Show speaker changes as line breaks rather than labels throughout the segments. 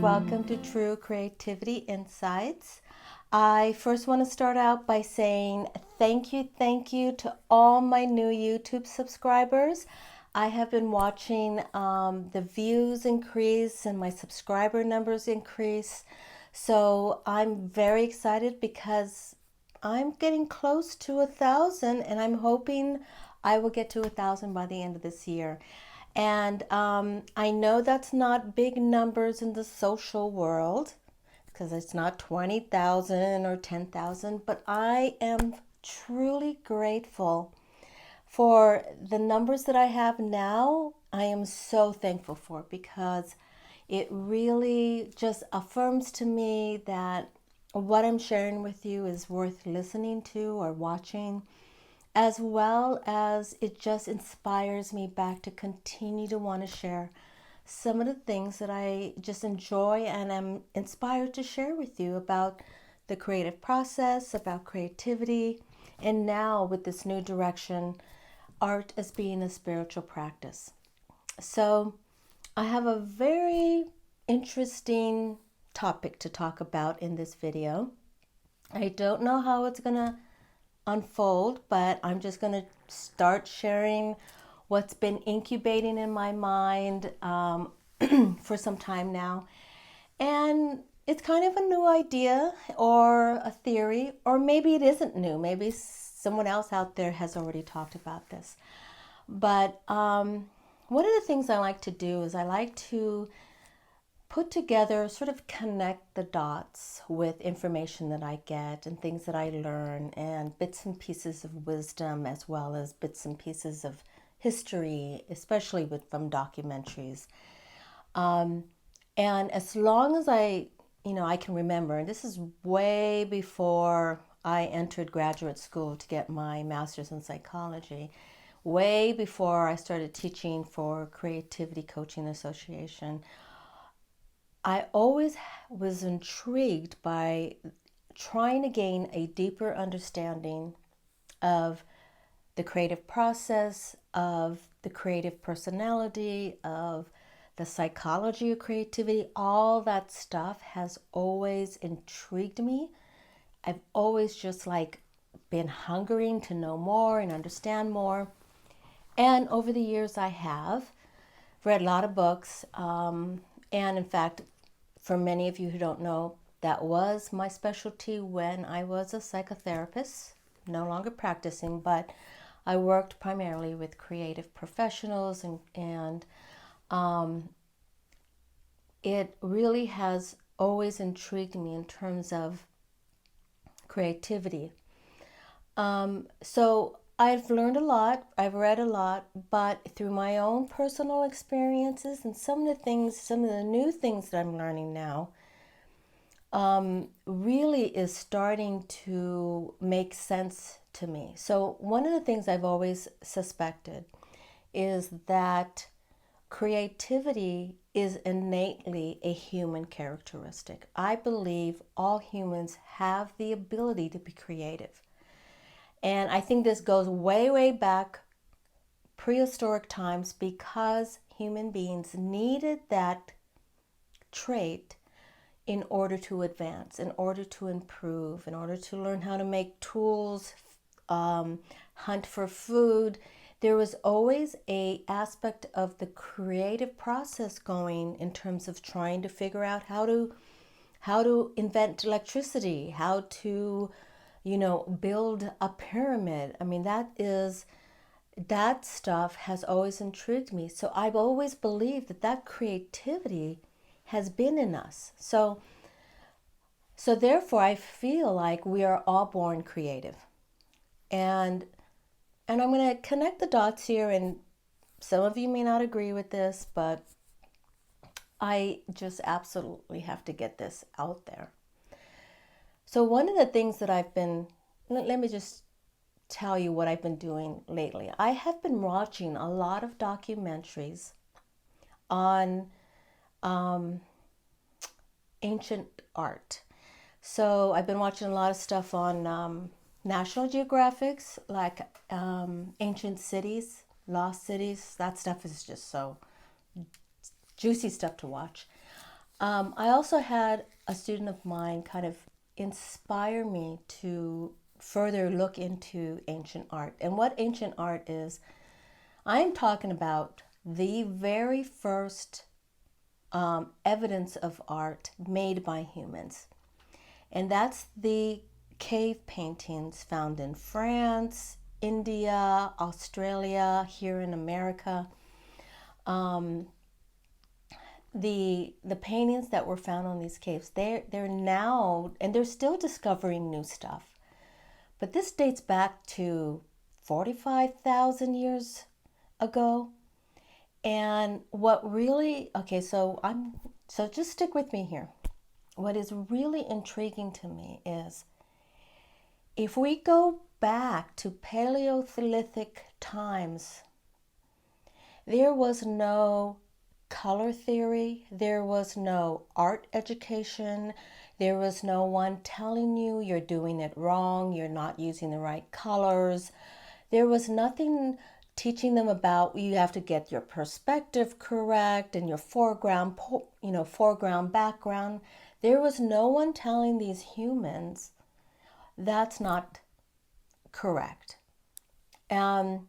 welcome to True Creativity Insights. I first want to start out by saying thank you to all my new YouTube subscribers. I have been watching the views increase and my subscriber numbers increase. So I'm very excited because I'm getting close to 1,000 and I'm hoping I will get to 1,000 by the end of this year. And I know that's not big numbers in the social world because it's not 20,000 or 10,000, but I am truly grateful for the numbers that I have now. I am so thankful for because it really just affirms to me that what I'm sharing with you is worth listening to or watching, as well as it just inspires me back to continue to want to share some of the things that I just enjoy and am inspired to share with you about the creative process, about creativity, and now with this new direction, art as being a spiritual practice. So I have a very interesting topic to talk about in this video. I don't know how it's going to unfold, but I'm just going to start sharing what's been incubating in my mind for some time now. And it's kind of a new idea or a theory, or maybe it isn't new. Maybe someone else out there has already talked about this. But one of the things I like to do is I like to put together, sort of connect the dots with information that I get and things that I learn and bits and pieces of wisdom, as well as bits and pieces of history, especially from documentaries. And as long as I can remember, and this is way before I entered graduate school to get my master's in psychology, way before I started teaching for Creativity Coaching Association, I always was intrigued by trying to gain a deeper understanding of the creative process, of the creative personality, of the psychology of creativity. All that stuff has always intrigued me. I've always just been hungering to know more and understand more. And over the years I have read a lot of books. And in fact, for many of you who don't know, that was my specialty when I was a psychotherapist, no longer practicing, but I worked primarily with creative professionals, and it really has always intrigued me in terms of creativity. So I've learned a lot, I've read a lot, but through my own personal experiences and some of the new things that I'm learning now, really is starting to make sense to me. So one of the things I've always suspected is that creativity is innately a human characteristic. I believe all humans have the ability to be creative. And I think this goes way, way back, prehistoric times, because human beings needed that trait in order to advance, in order to improve, in order to learn how to make tools, hunt for food. There was always an aspect of the creative process going in terms of trying to figure out how to invent electricity, how to build a pyramid. I mean, that stuff has always intrigued me. So I've always believed that creativity has been in us. So therefore I feel like we are all born creative. And I'm going to connect the dots here, and some of you may not agree with this, but I just absolutely have to get this out there. So one of the things that let me just tell you what I've been doing lately. I have been watching a lot of documentaries on ancient art. So I've been watching a lot of stuff on National Geographics, like ancient cities, lost cities. That stuff is just so juicy stuff to watch. I also had a student of mine kind of inspire me to further look into ancient art. And what ancient art is, I'm talking about the very first evidence of art made by humans. And that's the cave paintings found in France, India, Australia, here in America. The paintings that were found on these caves, they're now, and they're still discovering new stuff. But this dates back to 45,000 years ago. And what really, okay, so just stick with me here. What is really intriguing to me is if we go back to Paleolithic times, there was no color theory, there was no art education, there was no one telling you you're doing it wrong, you're not using the right colors. There was nothing teaching them about you have to get your perspective correct and your foreground, foreground, background. There was no one telling these humans that's not correct. And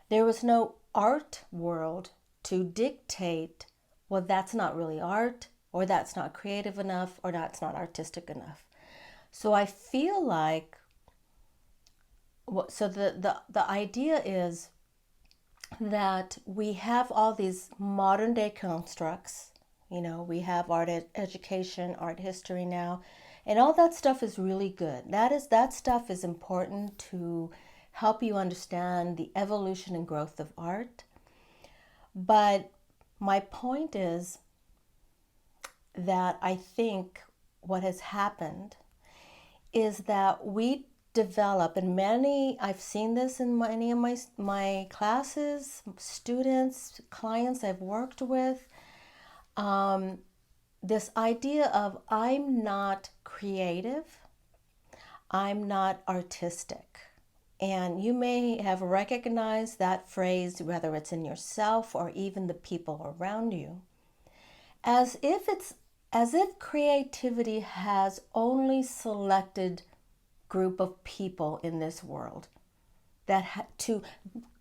there was no art world to dictate, well, that's not really art, or that's not creative enough, or that's not artistic enough. So I feel like, so the idea is that we have all these modern day constructs. We have art education, art history now, and all that stuff is really good. That stuff is important to help you understand the evolution and growth of art. But my point is that I think what has happened is that we develop, and I've seen this in many of my classes, students, clients I've worked with, this idea of I'm not creative, I'm not artistic. And you may have recognized that phrase, whether it's in yourself or even the people around you, as if creativity has only selected group of people in this world that to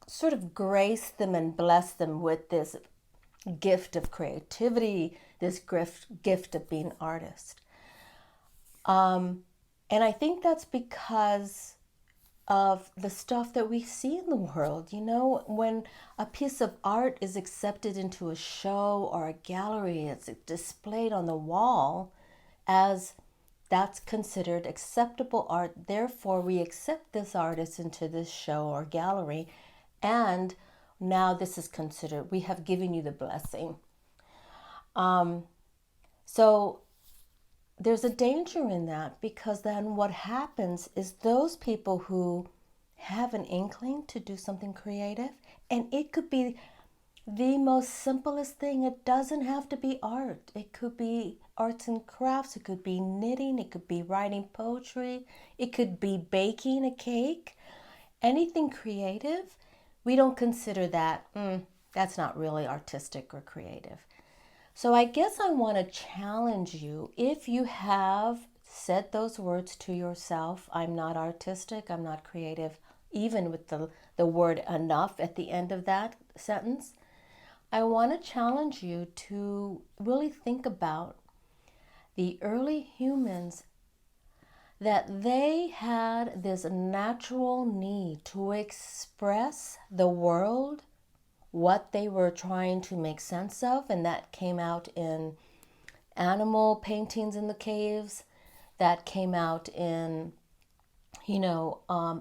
sort of grace them and bless them with this gift of creativity, this gift of being artist. And I think that's because of the stuff that we see in the world. When a piece of art is accepted into a show or a gallery, it's displayed on the wall as that's considered acceptable art. Therefore, we accept this artist into this show or gallery, and now this is considered, we have given you the blessing. So there's a danger in that, because then what happens is those people who have an inkling to do something creative, and it could be the most simplest thing. It doesn't have to be art. It could be arts and crafts. It could be knitting. It could be writing poetry. It could be baking a cake. Anything creative, we don't consider that, that's not really artistic or creative. So I guess I want to challenge you, if you have said those words to yourself, I'm not artistic, I'm not creative, even with the word enough at the end of that sentence, I want to challenge you to really think about the early humans, that they had this natural need to express the world, what they were trying to make sense of, and that came out in animal paintings in the caves, that came out in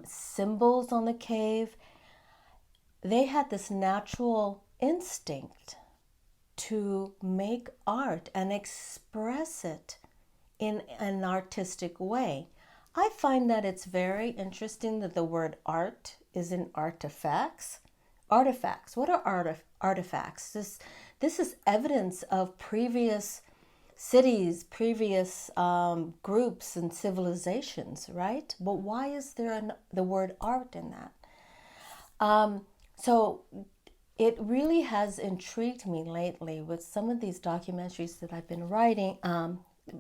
symbols on the cave. They had this natural instinct to make art and express it in an artistic way. I find that it's very interesting that the word art is in artifacts. Artifacts. What are artifacts? This is evidence of previous cities, previous groups and civilizations, right? But why is there the word art in that? So it really has intrigued me lately with some of these documentaries that I've been writing,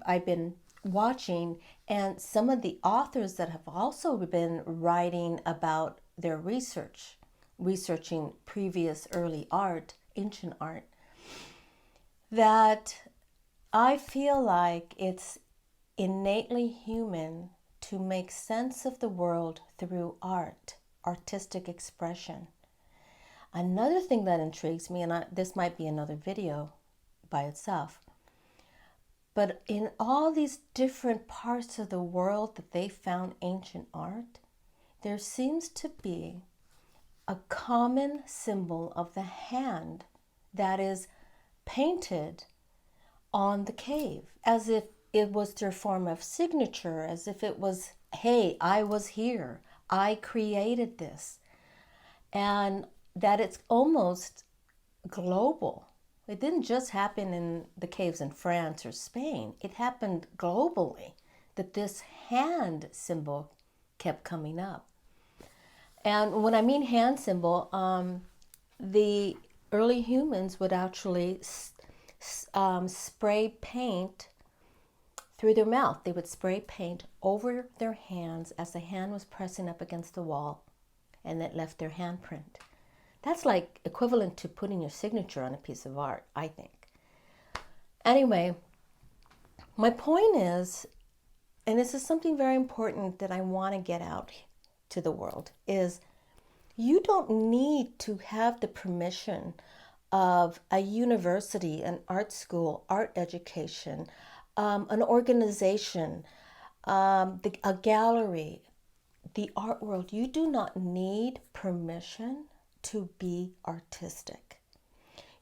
I've been watching, and some of the authors that have also been writing about their researching previous early art, ancient art, that I feel like it's innately human to make sense of the world through art, artistic expression. Another thing that intrigues me, and this might be another video by itself, but in all these different parts of the world that they found ancient art, there seems to be a common symbol of the hand that is painted on the cave, as if it was their form of signature, as if it was, hey, I was here, I created this, and that it's almost global. It didn't just happen in the caves in France or Spain. It happened globally, that this hand symbol kept coming up. And when I mean hand symbol, the early humans would actually spray paint through their mouth. They would spray paint over their hands as the hand was pressing up against the wall, and it left their handprint. That's like equivalent to putting your signature on a piece of art, I think. Anyway, my point is, and this is something very important that I want to get out to the world, is you don't need to have the permission of a university, an art school, art education, an organization, a gallery, the art world. You do not need permission to be artistic.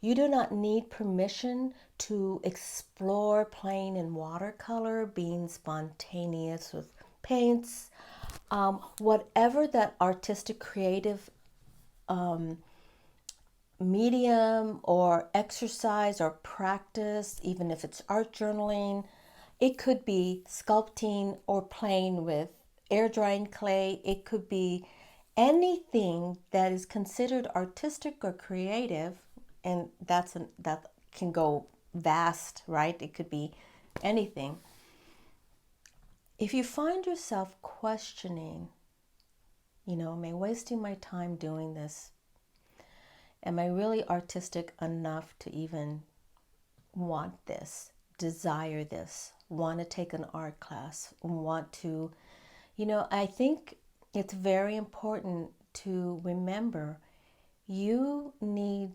You do not need permission to explore playing in watercolor, being spontaneous with paints, whatever that artistic creative medium or exercise or practice, even if it's art journaling. It could be sculpting or playing with air drying clay. It could be anything that is considered artistic or creative, and that can go vast, right? It could be anything. If you find yourself questioning, am I wasting my time doing this? Am I really artistic enough to even want this, desire this, want to take an art class, want to, I think it's very important to remember you need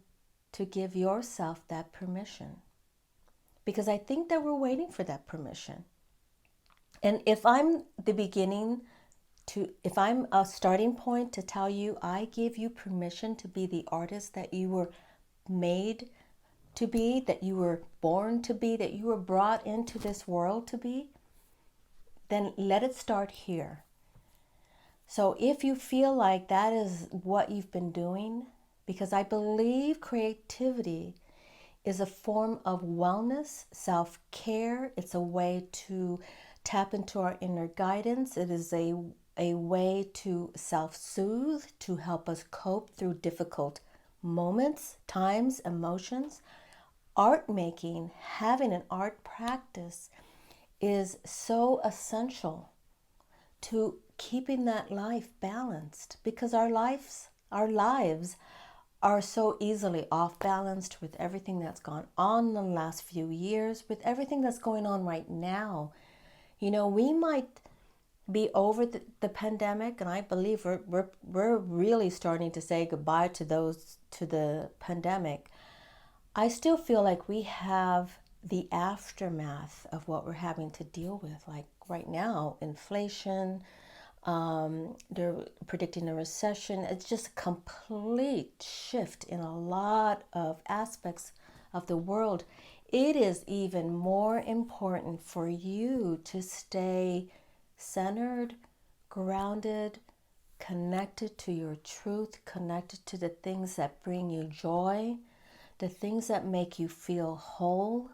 to give yourself that permission, because I think that we're waiting for that permission. And if I'm if I'm a starting point to tell you I give you permission to be the artist that you were made to be, that you were born to be, that you were brought into this world to be, then let it start here. So if you feel like that is what you've been doing, because I believe creativity is a form of wellness, self-care. It's a way to tap into our inner guidance. It is a way to self-soothe, to help us cope through difficult moments, times, emotions. Art making, having an art practice is so essential to keeping that life balanced, because our lives are so easily off balanced with everything that's gone on in the last few years, with everything that's going on right now. We might be over the pandemic, and I believe we're really starting to say goodbye to the pandemic. I still feel like we have the aftermath of what we're having to deal with, like right now, inflation. They're predicting a recession. It's just a complete shift in a lot of aspects of the world. It is even more important for you to stay centered, grounded, connected to your truth, connected to the things that bring you joy, the things that make you feel whole,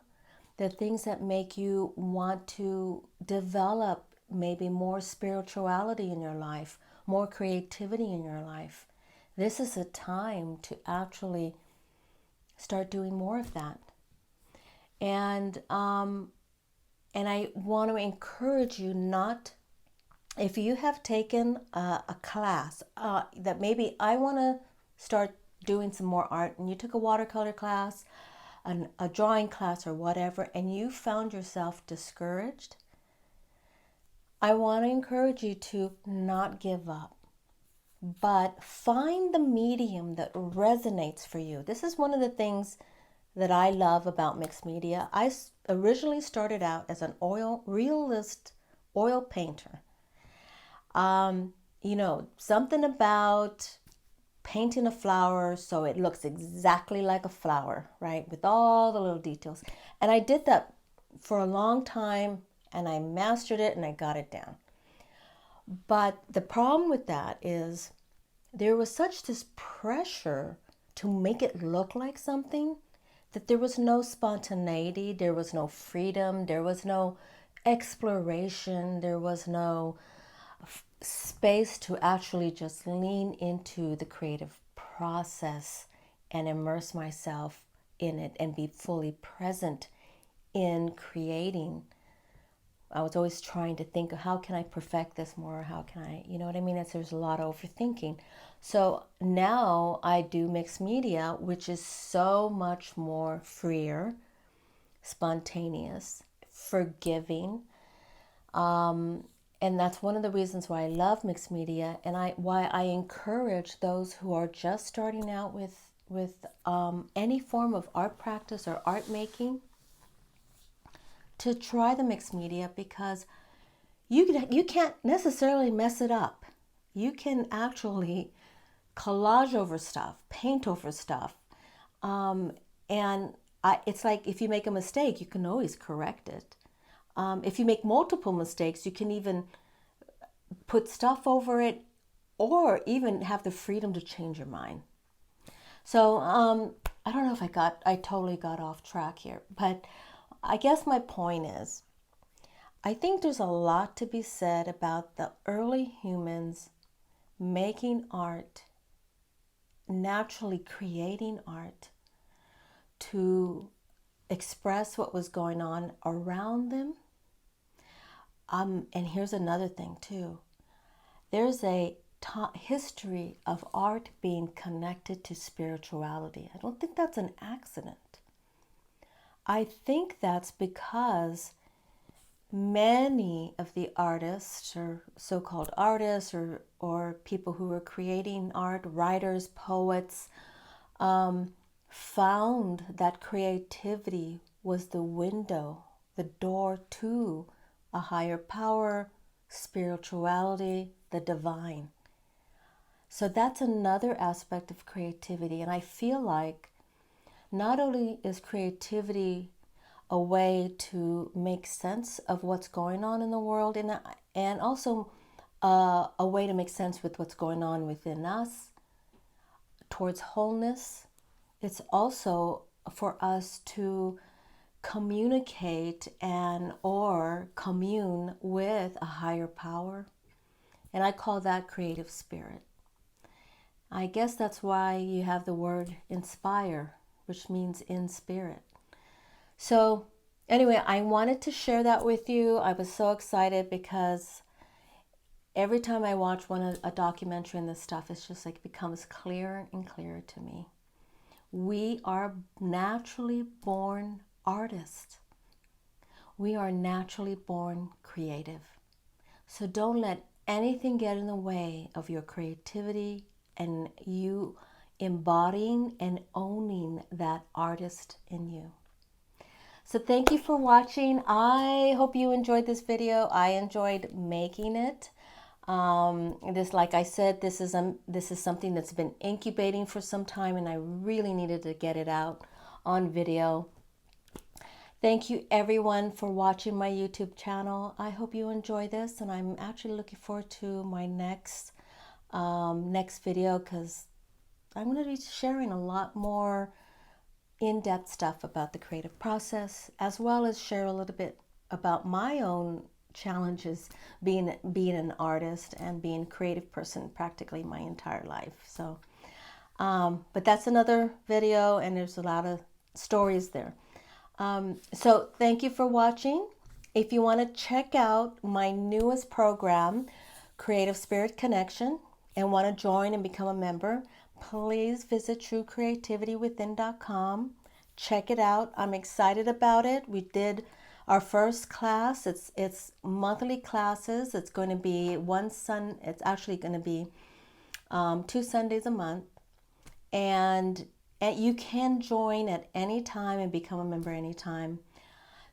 the things that make you want to develop maybe more spirituality in your life, more creativity in your life. this is a time to actually start doing more of that. And I want to encourage you not, if you have taken a class that maybe I want to start doing some more art, and you took a watercolor class, a drawing class or whatever, and you found yourself discouraged, I want to encourage you to not give up, but find the medium that resonates for you. This is one of the things that I love about mixed media. I originally started out as an realist oil painter. Something about painting a flower so it looks exactly like a flower, right? With all the little details. And I did that for a long time, and I mastered it and I got it down. But the problem with that is there was such this pressure to make it look like something that there was no spontaneity, there was no freedom, there was no exploration, there was no space to actually just lean into the creative process and immerse myself in it and be fully present in creating. I was always trying to think of how can I perfect this more, how can I, you know what I mean? There's a lot of overthinking. So now I do mixed media, which is so much more freer, spontaneous, forgiving. And that's one of the reasons why I love mixed media, and why I encourage those who are just starting out with any form of art practice or art making to try the mixed media, because you can't necessarily mess it up. You can actually collage over stuff, paint over stuff, it's like if you make a mistake, you can always correct it. If you make multiple mistakes, you can even put stuff over it, or even have the freedom to change your mind. So I don't know if I totally got off track here, but I guess my point is, I think there's a lot to be said about the early humans making art, naturally creating art to express what was going on around them. And here's another thing too. There's a history of art being connected to spirituality. I don't think that's an accident. I think that's because many of the artists, or so-called artists, or people who were creating art, writers, poets, found that creativity was the window, the door to a higher power, spirituality, the divine. So that's another aspect of creativity. And I feel like not only is creativity a way to make sense of what's going on in the world, and also a way to make sense with what's going on within us towards wholeness, it's also for us to communicate or commune with a higher power. And I call that creative spirit. I guess that's why you have the word inspire, which means in spirit. So anyway, I wanted to share that with you. I was so excited because every time I watch a documentary and this stuff, it's just like it becomes clearer and clearer to me. We are naturally born artists. We are naturally born creative. So don't let anything get in the way of your creativity and you embodying and owning that artist in you. So thank you for watching. I hope you enjoyed this video. I enjoyed making it. Like I said, this is something that's been incubating for some time, and I really needed to get it out on video. Thank you everyone for watching my YouTube channel. I hope you enjoy this, and I'm actually looking forward to my next video, because I'm going to be sharing a lot more in-depth stuff about the creative process, as well as share a little bit about my own challenges being an artist and being a creative person practically my entire life. So, but that's another video, and there's a lot of stories there. So thank you for watching. If you want to check out my newest program, Creative Spirit Connection, and want to join and become a member, please visit truecreativitywithin.com. Check it out. I'm excited about it. We did our first class. It's monthly classes. It's going to be it's actually going to be 2 Sundays a month, and you can join at any time and become a member anytime.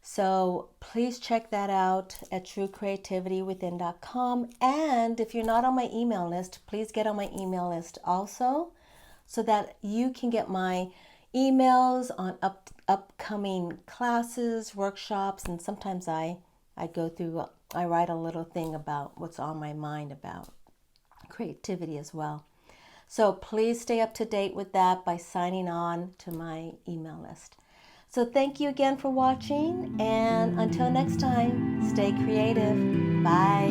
So please check that out at truecreativitywithin.com. And if you're not on my email list, please get on my email list also, so that you can get my emails on upcoming classes, workshops, and sometimes I write a little thing about what's on my mind about creativity as well. So please stay up to date with that by signing on to my email list. So thank you again for watching, and until next time, stay creative. Bye.